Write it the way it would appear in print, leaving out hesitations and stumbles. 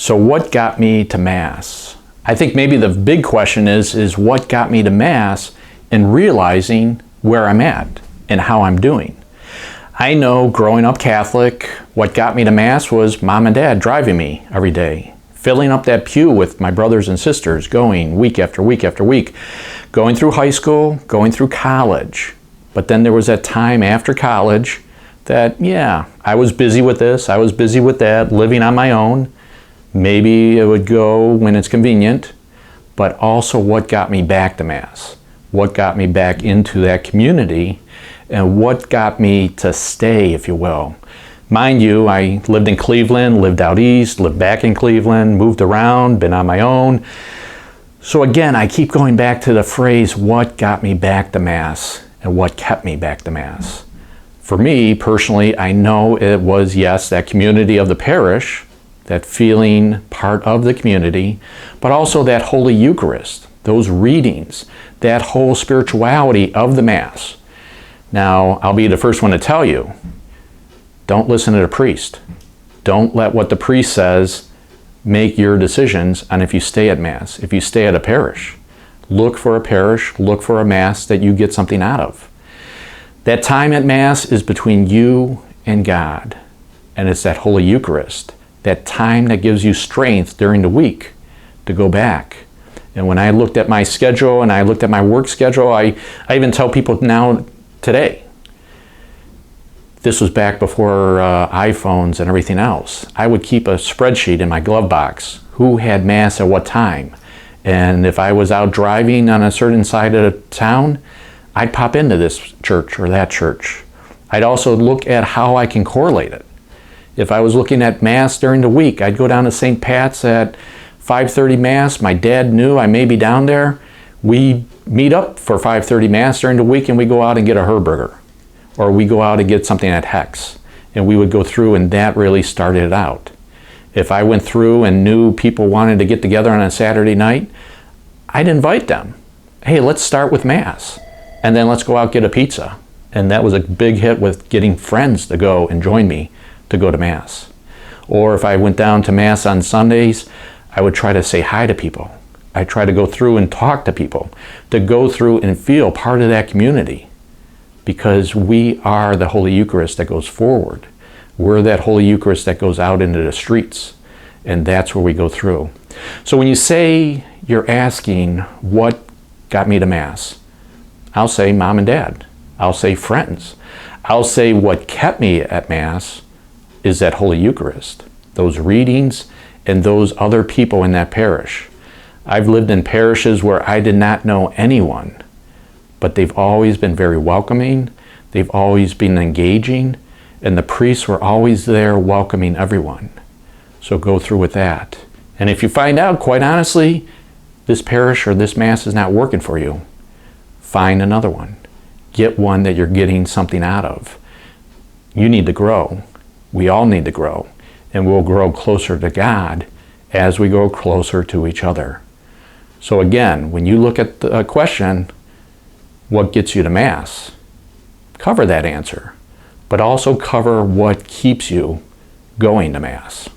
So what got me to Mass? I think maybe the big question is what got me to Mass and realizing where I'm at and how I'm doing. I know growing up Catholic, what got me to Mass was Mom and Dad driving me every day, filling up that pew with my brothers and sisters, going week after week after week, going through high school, going through college. But then there was that time after college that, yeah, I was busy with this, I was busy with that, living on my own. Maybe it would go when it's convenient, but also what got me back to Mass, what got me back into that community, and what got me to stay, if you will. Mind you, I lived in Cleveland, lived out east, lived back in Cleveland, moved around, been on my own. So again, I keep going back to the phrase, what got me back to Mass and what kept me back to Mass. For me, personally, I know it was, yes, that community of the parish, that feeling part of the community, but also that Holy Eucharist, those readings, that whole spirituality of the Mass. Now, I'll be the first one to tell you, don't listen to the priest. Don't let what the priest says make your decisions on if you stay at Mass, if you stay at a parish. Look for a parish, look for a Mass that you get something out of. That time at Mass is between you and God, and it's that Holy Eucharist, that time that gives you strength during the week to go back. And when I looked at my schedule and I looked at my work schedule, I even tell people now today, this was back before iPhones and everything else. I would keep a spreadsheet in my glove box, who had Mass at what time. And if I was out driving on a certain side of the town, I'd pop into this church or that church. I'd also look at how I can correlate it. If I was looking at Mass during the week, I'd go down to St. Pat's at 5:30 Mass. My dad knew I may be down there. We meet up for 5:30 Mass during the week and we go out and get a Herberger. Or we go out and get something at Hex. And we would go through, and that really started it out. If I went through and knew people wanted to get together on a Saturday night, I'd invite them. Hey, let's start with Mass. And then let's go out get a pizza. And that was a big hit with getting friends to go and join me to go to Mass. Or if I went down to Mass on Sundays, I would try to say hi to people. I try to go through and talk to people, to go through and feel part of that community, because we are the Holy Eucharist that goes forward. We're that Holy Eucharist that goes out into the streets, and that's where we go through. So when you say you're asking what got me to Mass, I'll say Mom and Dad. I'll say friends. I'll say what kept me at Mass is that Holy Eucharist, those readings, and those other people in that parish. I've lived in parishes where I did not know anyone, but they've always been very welcoming, they've always been engaging, and the priests were always there welcoming everyone. So go through with that. And if you find out, quite honestly, this parish or this Mass is not working for you, find another one. Get one that you're getting something out of. You need to grow. We all need to grow. And we'll grow closer to God as we go closer to each other. So again, when you look at the question, what gets you to Mass? Cover that answer, but also cover what keeps you going to Mass.